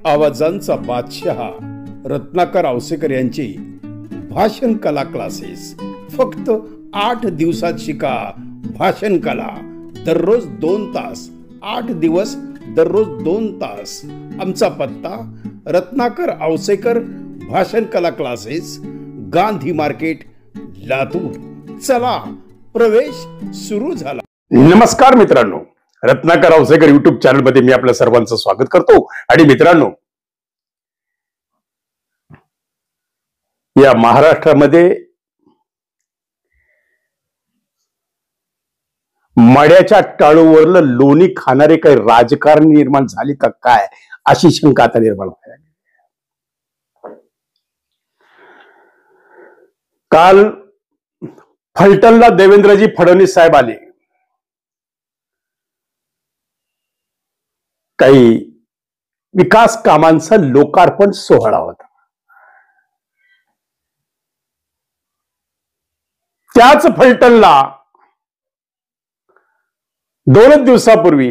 आवाजांचा बादशाह रत्नाकर आवसेकर यांची भाषण कला क्लासेस फक्त 8 दिवसात शिका भाषण कला. दररोज 2 तास, 8 दिवस दररोज 2 तास. आमचा पत्ता रत्नाकर आवसेकर भाषण कला क्लासेस, गांधी मार्केट, लातूर. चला, प्रवेश सुरू झाला. नमस्कार मित्रांनो, रत्नाकर आवसेकर युट्यूब चॅनल मध्ये मी आपल्या सर्वांचं स्वागत करतो. आणि मित्रांनो, या महाराष्ट्रामध्ये मड्याच्या टाळूवरलं लोणी खाणारे काही राजकारणी निर्माण झाली का काय, अशी शंका आता निर्माण व्हायला. काल फलटणला देवेंद्रजी फडणवीस साहेब आले. काही विकास कामांचा लोकार्पण सोहळा होता. त्याच फलटणला 2 दिवसापूर्वी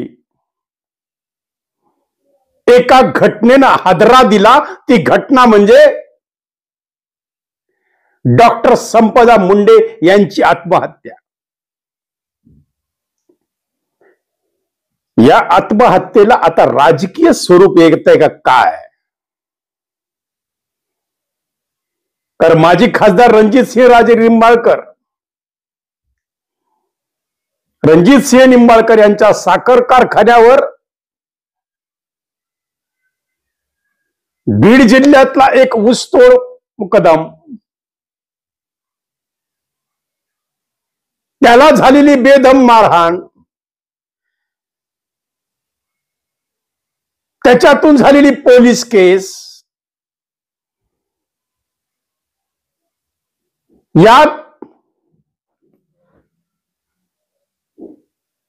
एका घटनेनं हादरा दिला. ती घटना म्हणजे डॉक्टर संपदा मुंडे यांची आत्महत्या. या आत्महत्येला आता राजकीय स्वरूप येत आहे का काय? कारण माजी खासदार रणजितसिंह निंबाळकर यांच्या साखर कारखान्यावर बीड जिल्ह्यातला एक ऊसतोड मुकदम, त्याला झालेली बेदम मारहाण, त्याच्यातून झालेली पोलीस केस, यात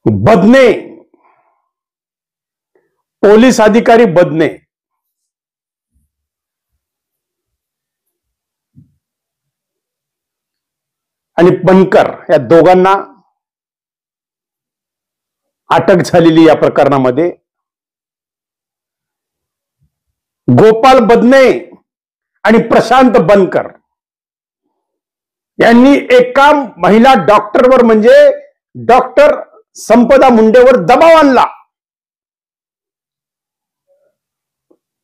बदने, पोलीस अधिकारी बदने आणि बनकर या दोघांना अटक झालेली. या प्रकरणामध्ये गोपाल बदने आणि प्रशांत बनकर यांनी एका महिला डॉक्टरवर, म्हणजे डॉक्टर संपदा मुंडेवर दबाव आणला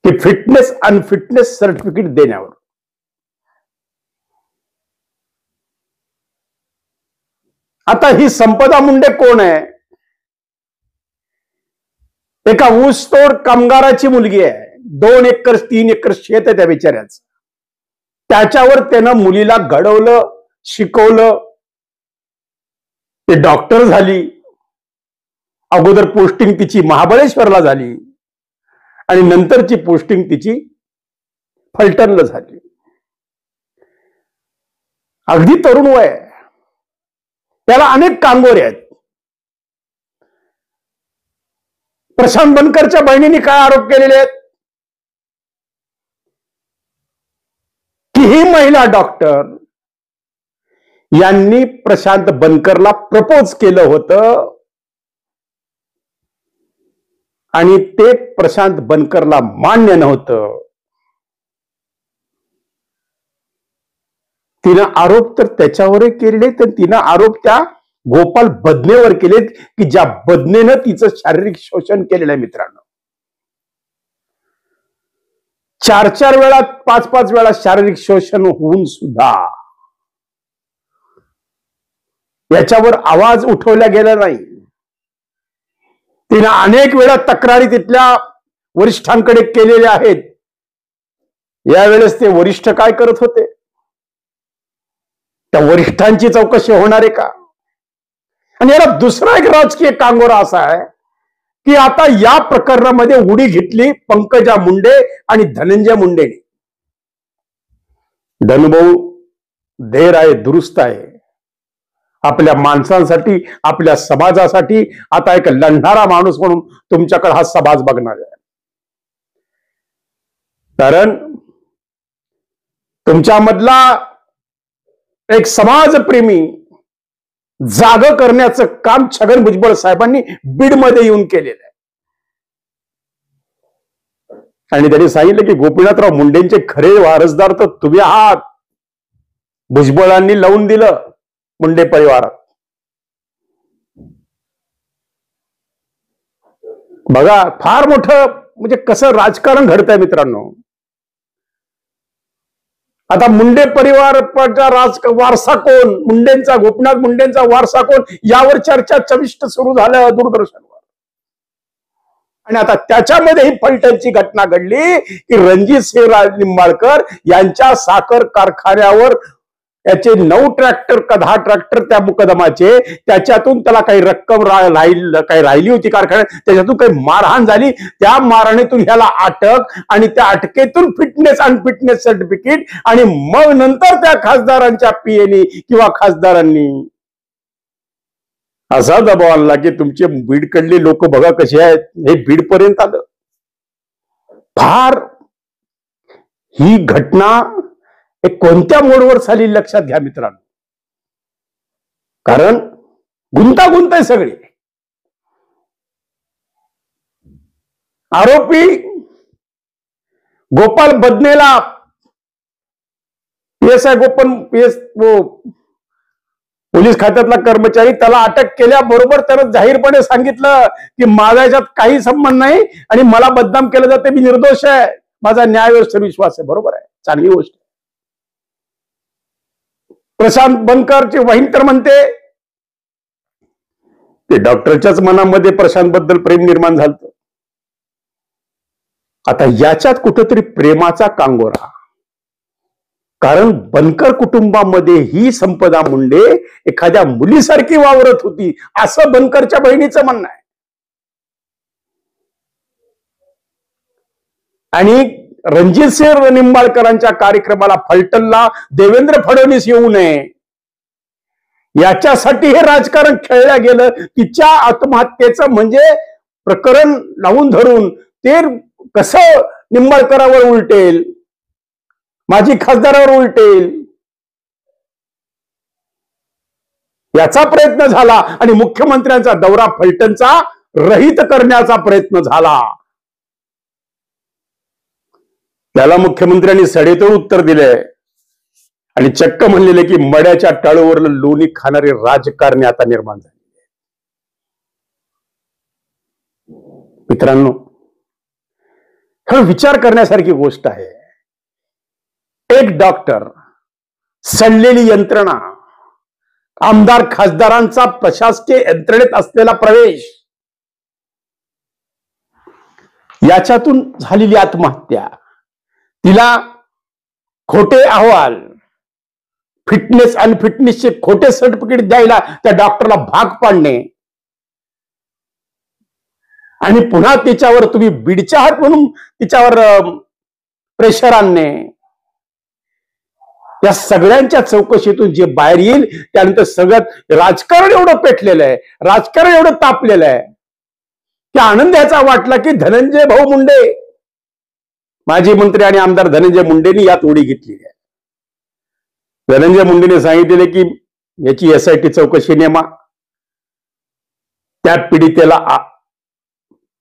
की फिटनेस अनफिटनेस सर्टिफिकेट देण्यावर. आता ही संपदा मुंडे कोण आहे? एका ऊसतोड कामगाराची मुलगी आहे. 2 एकर 3 एकर शेत आहे त्या बिचाऱ्याचं. त्याच्यावर त्यानं मुलीला घडवलं, शिकवलं, ते डॉक्टर झाली. अगोदर पोस्टिंग तिची महाबळेश्वरला झाली आणि नंतरची पोस्टिंग तिची फलटणला झाली. अगदी तरुण वय आहे. त्याला अनेक कांगोरे आहेत. प्रशांत बनकरच्या बहिणीने काय आरोप केलेले आहेत की ही महिला डॉक्टर यांनी प्रशांत बनकरला प्रपोज केलं होतं आणि ते प्रशांत बनकरला मान्य नव्हतं. तिनं आरोप तर त्याच्यावर केलेले, तर तिनं आरोप त्या गोपाल बदनेवर केलेत की ज्या बदनेनं तिचं शारीरिक शोषण केलेलं आहे. मित्रांनो, 4 वेळा 5 वेळा शारीरिक शोषण होऊन सुद्धा याच्यावर आवाज उठवला गेला नाही. तिने अनेक वेळा तक्रारी तिथल्या वरिष्ठांकडे केलेल्या आहेत. यावेळेस ते वरिष्ठ काय करत होते? त्या वरिष्ठांची चौकशी होणार आहे का? आणि याला दुसरा एक राजकीय कांगोरा असा आहे की आता या प्रकरणामध्ये उडी घेतली पंकजा मुंडे आणि धनंजय मुंडेने. धनुभाऊ धैर्य आहे, दुरुस्त आहे. आपल्या माणसांसाठी, आपल्या समाजासाठी आता एक लढणारा माणूस म्हणून तुमच्याकडे हा समाज बघणार आहे. कारण तुमच्यामधला एक समाजप्रेमी जाग करण्याचं काम छगन भुजबळ साहेबांनी बीडमध्ये येऊन केलेलं आहे. आणि त्यांनी सांगितलं की गोपीनाथराव मुंडेंचे खरे वारसदार तर तुम्ही आहात. भुजबळांनी लावून दिलं मुंडे परिवारात. बघा फार मोठं म्हणजे कसं राजकारण घडतंय मित्रांनो. आता मुंडे परिवाराचा वारसा कोण, मुंडेंचा, गोपीनाथ मुंडेंचा वारसा कोण, यावर चर्चा चविष्ट सुरू झाल्या दूरदर्शनवर. आणि आता त्याच्यामध्ये ही फलटणची घटना घडली की रणजितसिंह निंबाळकर यांच्या साखर कारखान्यावर याचे 9 ट्रॅक्टर का 10 ट्रॅक्टर त्या मुकदमाचे, त्याच्यातून त्याला काही रक्कम काही राहिली होती कारखान्यात, त्याच्यातून काही मारहाण झाली. त्या मारहाणीतून ह्याला अटक आणि त्या अटकेतून फिटनेस अनफिटनेस सर्टिफिकेट, आणि मग नंतर त्या खासदारांच्या पीएनी किंवा खासदारांनी असा दबाव आणला की तुमचे बीडकडले लोक बघा कसे आहेत, हे बीड पर्यंत आलं. फार ही घटना कोणत्या मोडवर झाली लक्षात घ्या मित्रांनो, कारण गुंतागुंत आहे सगळी. आरोपी गोपाल बदनेला PSI पोलीस खात्यातला कर्मचारी, त्याला अटक केल्याबरोबर त्यानं जाहीरपणे सांगितलं की माझा याच्यात काही संबंध नाही आणि मला बदनाम केलं जाते, मी निर्दोष आहे, माझा न्यायव्यवस्थेवर विश्वास आहे. बरोबर आहे, चांगली गोष्ट. प्रशांत बनकरची वहीन तर म्हणते ते डॉक्टरच्याच मनामध्ये प्रशांत बद्दल प्रेम निर्माण झालं. आता याच्यात कुठेतरी प्रेमाचा कांगोरा, कारण बनकर कुटुंबामध्ये ही संपदा मुंडे एखाद्या मुलीसारखी वावरत होती, असं बनकरच्या बहिणीचं म्हणणं आहे. आणि रणजितसिंह निंबाळकरांच्या कार्यक्रमाला फलटणला देवेंद्र फडणवीस येऊ नये याच्यासाठी हे राजकारण खेळलं गेलं. तिच्या आत्महत्येचं म्हणजे प्रकरण लावून धरून ते कसं निंबाळकरावर उलटेल, माजी खासदारावर उलटेल, याचा प्रयत्न झाला. आणि मुख्यमंत्र्यांचा दौरा फलटणचा रहित करण्याचा प्रयत्न झाला. त्याला मुख्यमंत्र्यांनी सडेतोड उत्तर दिले आणि चक्क म्हणलेले की मड्याच्या टाळूवरलं लोणी खाणारे राजकारणी आता निर्माण झाले. मित्रांनो, हा विचार करण्यासारखी गोष्ट आहे. एक डॉक्टर, सडलेली यंत्रणा, आमदार खासदारांचा प्रशासकीय यंत्रणेत असलेला प्रवेश, याच्यातून झालेली आत्महत्या, तिला खोटे अहवाल, फिटनेस अनफिटनेसचे खोटे सर्टिफिकेट द्यायला त्या डॉक्टरला भाग पाडणे आणि पुन्हा तिच्यावर तुम्ही बीडच्या हात म्हणून तिच्यावर प्रेशर आणणे, या सगळ्यांच्या चौकशीतून जे बाहेर येईल त्यानंतर सगळ्यात राजकारण एवढं पेटलेलं आहे, राजकारण एवढं तापलेलं आहे की आनंद याचा वाटला की धनंजय भाऊ मुंडे, माजी मंत्री आणि आमदार धनंजय मुंडेंनी यात उडी घेतली आहे. धनंजय मुंडेने सांगितले की याची SIT चौकशी नेमा, त्या पीडितेला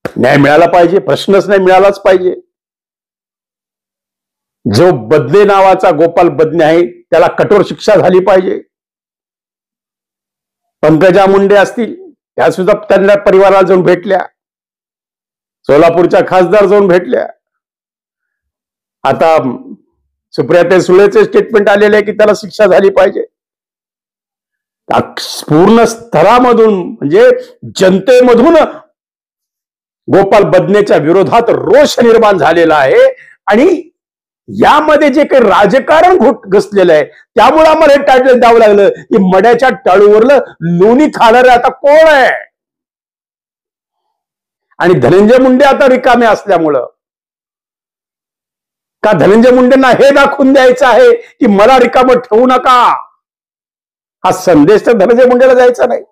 न्याय मिळाला पाहिजे, प्रश्नच नाही मिळालाच पाहिजे. जो बदने नावाचा गोपाल बदने आहे त्याला कठोर शिक्षा झाली पाहिजे. पंकजा मुंडे असतील त्या सुद्धा त्यांना परिवाराला जाऊन भेटल्या, सोलापूरच्या खासदार जाऊन भेटल्या. आता सुप्रियाताई सुळेचे स्टेटमेंट आलेले आहे की त्याला शिक्षा झाली पाहिजे. पूर्ण स्तरामधून म्हणजे जनतेमधून गोपाल बदनेच्या विरोधात रोष निर्माण झालेला आहे. आणि यामध्ये जे काही राजकारण घुसलेलं आहे त्यामुळे आम्हाला हे टाळलं द्यावं लागलं की मड्याच्या टाळूवरलं लोणी खाणारे आता कोण आहे. आणि धनंजय मुंडे आता रिकामे असल्यामुळं का धनंजय मुंडेंना हे दाखवून द्यायचं आहे की मला रिकामं ठेवू नका, हा संदेश तर धनंजय मुंडेला जायचा नाही.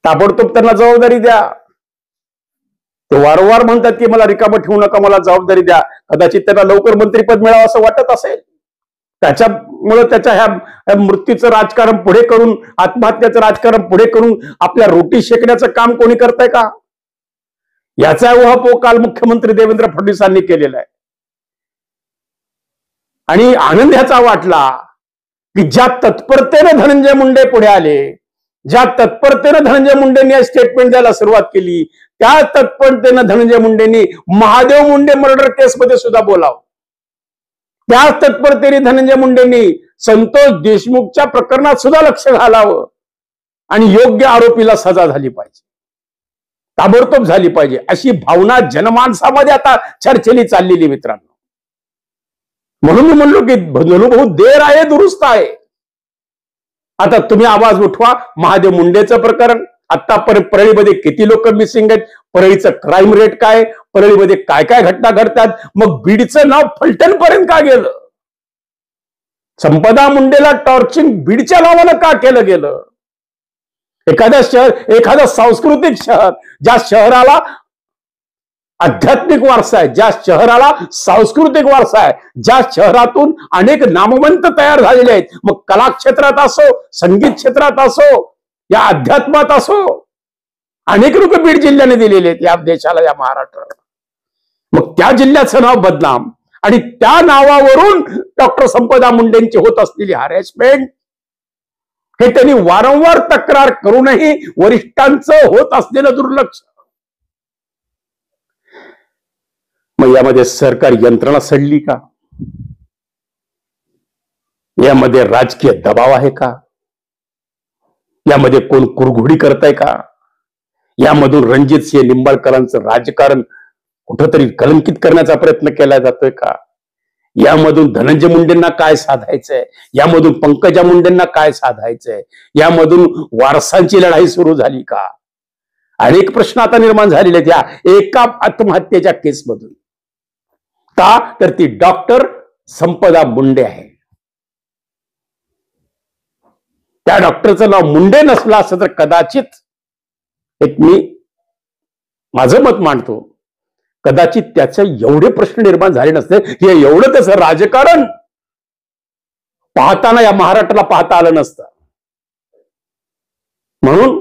ताबडतोब त्यांना जबाबदारी द्या. ते वारंवार म्हणतात की मला रिकामं ठेवू नका, मला जबाबदारी द्या. कदाचित त्यांना लवकर मंत्रिपद मिळावं असं वाटत असेल, त्याच्यामुळे त्याच्या ह्या मृत्यूचं राजकारण पुढे करून, आत्महत्याचं राजकारण पुढे करून आपल्या रोटी शेकण्याचं काम कोणी करतंय का? याचा उहापोह काल मुख्यमंत्री देवेंद्र फडणवीसांनी केलेला आहे. आणि आनंद ह्याचा वाटला की ज्या तत्परतेने धनंजय मुंडे पुढे आले, ज्या तत्परतेने धनंजय मुंडेंनी स्टेटमेंट द्यायला सुरुवात केली, त्या तत्परतेने धनंजय मुंडेंनी महादेव मुंडे मर्डर केसमध्ये सुद्धा बोलावं. त्याच तत्परतेने धनंजय मुंडेंनी संतोष देशमुखच्या प्रकरणात सुद्धा लक्ष घालावं आणि योग्य आरोपीला सजा झाली पाहिजे, ताबडतोब झाली पाहिजे, अशी भावना जनमानसामध्ये आता चर्चेली चाललेली मित्रांनो. म्हणून मी म्हणलो की भाऊ देर आहे दुरुस्त आहे. आता तुम्ही आवाज उठवा. महादेव मुंडेचं प्रकरण आतापर्यंत परळीमध्ये किती लोक मिसिंग आहेत, परळीचं क्राईम रेट काय, परळीमध्ये काय काय घटना घडतात, मग बीडचं नाव फलटण पर्यंत का गेलं, संपदा मुंडेला टॉर्चिंग बीडच्या नावानं का केलं गेलं. एखादं शहर, एखादं सांस्कृतिक शहर, ज्या शहराला आध्यात्मिक वारसा आहे, ज्या शहराला सांस्कृतिक वारसा आहे, ज्या शहरातून अनेक नामवंत तयार झालेले आहेत, मग कला क्षेत्रात असो, संगीत क्षेत्रात असो, या अध्यात्मात असो, अनेक लोक बीड जिल्ह्याने दिलेले आहेत या देशाला, या महाराष्ट्राला. मग त्या जिल्ह्याचं नाव बदनाम आणि त्या नावावरून डॉक्टर संपदा मुंडेंची होत असलेली हॅरेसमेंट, हे त्यांनी वारंवार तक्रार करूनही वरिष्ठांचं होत असलेलं दुर्लक्ष. मग यामध्ये सरकार यंत्रणा सडली का, यामध्ये राजकीय दबाव आहे का, यामध्ये कोण कुरघोडी करताय का, यामधून रणजित सिंह निंबाळकरांचं राजकारण कुठंतरी कलंकित करण्याचा प्रयत्न केला जातोय का, यामधून धनंजय मुंडेंना काय साधायचंय, यामधून पंकजा मुंडेंना काय साधायचंय, यामधून वारसांची लढाई सुरू झाली का. अनेक प्रश्न आता निर्माण झालेले आहेत या एका आत्महत्येच्या केसमधून. का तर ती डॉक्टर संपदा मुंडे आहे. त्या डॉक्टरचं नाव मुंडे नसलं असं तर कदाचित, एक मी माझं मत मांडतो, कदाचित त्याचे एवढे प्रश्न निर्माण झाले नसते, हे एवढं त्याचं राजकारण पाहताना या महाराष्ट्राला पाहता आलं नसतं. म्हणून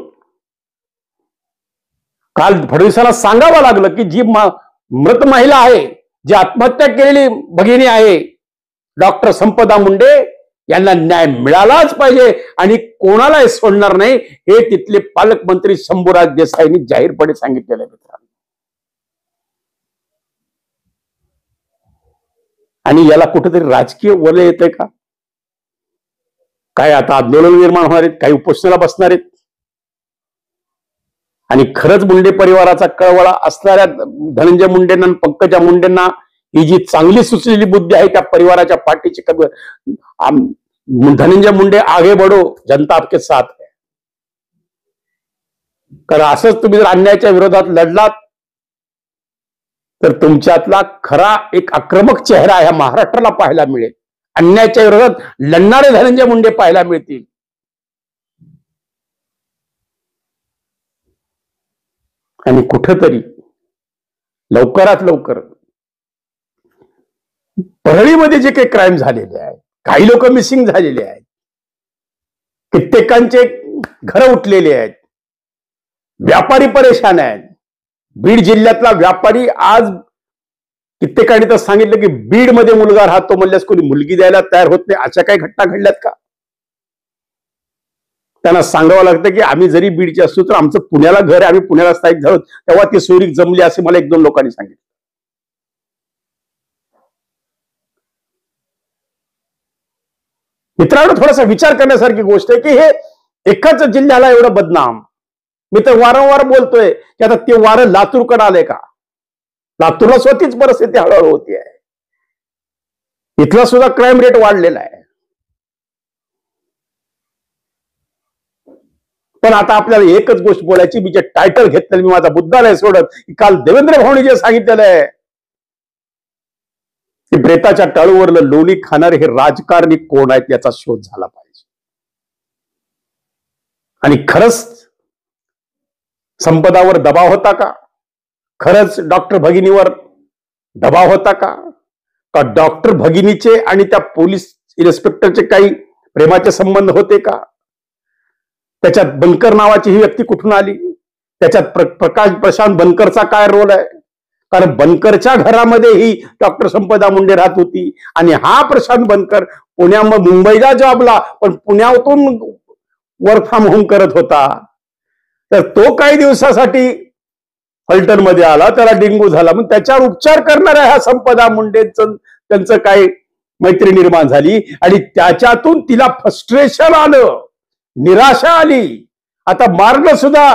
काल फडणवीसांना सांगावं लागलं की जी मृत महिला आहे, जी आत्महत्या केलेली भगिनी आहे डॉक्टर संपदा मुंडे, यांना न्याय मिळालाच पाहिजे आणि कोणालाही सोडणार नाही, हे तिथले पालकमंत्री शंभूराज देसाईंनी जाहीरपणे सांगितलेलं आहे मित्रांनो. आणि याला कुठेतरी राजकीय वलय येतंय का काय, आता आंदोलन निर्माण होणार आहेत, काही उपोषणाला बसणार आहेत. आणि खरंच मुंडे परिवाराचा कळवळा असणाऱ्या धनंजय मुंडेंना, पंकजा मुंडेंना ही जी चांगली सुचलेली बुद्धी आहे त्या परिवाराच्या पाठीची, धनंजय मुंडे आगे बढो, जनता आपके साथ है. कारण असंच तुम्ही जर अन्यायाच्या विरोधात लढलात तर तुमच्यातला खरा एक आक्रमक चेहरा ह्या महाराष्ट्राला पाहायला मिळेल. अन्यायाच्या विरोधात लढणारे धनंजय मुंडे पाहायला मिळतील. आणि कुठंतरी लवकरात लवकर परळीमध्ये जे काही क्राईम झालेले आहेत, काही लोक मिसिंग झालेले आहेत, कित्येकांचे घर उठलेले आहेत, व्यापारी परेशान आहेत. बीड जिल्ह्यातला व्यापारी आज कित्येकांनी तर सांगितलं की बीड मध्ये मुलगा राहतो म्हणल्यास कोणी मुलगी द्यायला तयार होत नाही. अशा काही घटना घडल्यात का. त्यांना सांगावं लागतं की आम्ही जरी बीडचे असतो तर आमचं पुण्याला घर आहे, आम्ही पुण्याला स्थायिक झालो, तेव्हा ती सोयरीक जमली असे मला 1-2 लोकांनी सांगितलं. मित्रांनो, थोडासा विचार करण्यासारखी गोष्ट आहे की हे एकाच जिल्ह्याला एवढं बदनाम. मी तर वारंवार बोलतोय की आता ते वारं लातूरकडे आलंय का. लातूरला स्वतःच परिस्थिती हळूहळू होती आहे. इथला सुद्धा क्राईम रेट वाढलेला आहे. पण आता आपल्याला एकच गोष्ट बोलायची, मी जे टायटल घेतलेलं, मी माझा मुद्दा नाही सोडत, की काल देवेंद्र भाऊनी जे सांगितलेलं आहे की प्रेताच्या टाळूवरलं लोणी खाणारे हे राजकारणी कोण आहेत याचा शोध झाला पाहिजे. आणि खरंच संपदावर दबाव होता का, खरंच डॉक्टर भगिनीवर दबाव होता का, का डॉक्टर भगिनीचे आणि त्या पोलीस इन्स्पेक्टरचे काही प्रेमाचे संबंध होते का, त्याच्यात बनकर नावाची ही व्यक्ती कुठून आली, त्याच्यात प्रशांत बनकरचा काय रोल आहे? कारण बनकरच्या घरामध्ये ही डॉक्टर संपदा मुंडे राहत होती आणि हा प्रशांत बनकर मुंबईला जॉबला, पण पुण्यातून वर्क फ्रॉम होम करत होता. तर तो काही दिवसासाठी फलटणमध्ये आला, त्याला डेंग्यू झाला. मग त्याच्यावर उपचार करणाऱ्या ह्या संपदा मुंडेंचं त्यांचं काय मैत्री निर्माण झाली आणि त्याच्यातून तिला फ्रस्ट्रेशन आलं, निराशा आली. आता मार्ग सुद्धा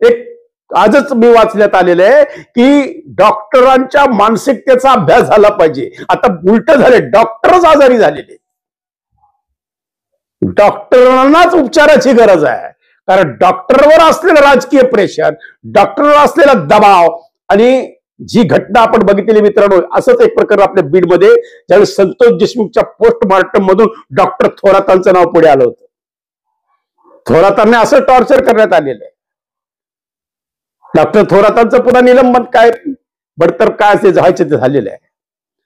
एक आजच मी वाचण्यात आलेलं आहे की डॉक्टरांच्या मानसिकतेचा अभ्यास झाला पाहिजे. आता उलट झाले, डॉक्टरच आजारी झालेले. डॉक्टरांनाच उपचाराची गरज आहे, कारण डॉक्टरवर असलेलं राजकीय प्रेशर, डॉक्टरवर असलेला दबाव. आणि जी घटना आपण बघितलेली मित्रांनो, असंच एक प्रकरण आपल्या बीडमध्ये ज्यावेळी संतोष देशमुखच्या पोस्टमार्टम मधून डॉक्टर थोरातांचं नाव पुढे आलं होतं. थोरातांना असं टॉर्चर करण्यात आलेलं आहे. डॉक्टर थोरातांचं पुन्हा निलंबन काय, बडतर्फ काय ते व्हायचं ते झालेलं आहे.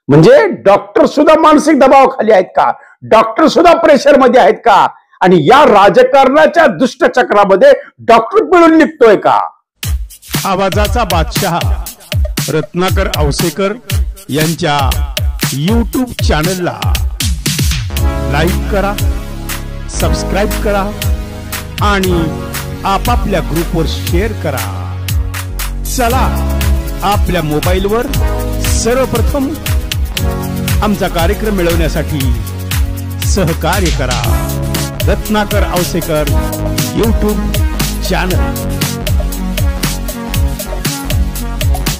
म्हणजे डॉक्टर सुद्धा मानसिक दबावाखाली आहेत का? डॉक्टर सुद्धा प्रेशर मध्ये आहेत का? आणि या राजकारणाच्या दुष्टचक्रामध्ये डॉक्टर पिळून निघतोय का? आवाजाचा बादशाह रत्नाकर औसेकर यांच्या YouTube चॅनलला लाईक करा, सबस्क्राईब करा आणि आपापल्या ग्रुपवर शेअर करा. चला, आपल्या मोबाईलवर सर्वप्रथम आमचा कार्यक्रम मिळवण्यासाठी सहकार्य करा. Ratnakar Ausekar YouTube channel.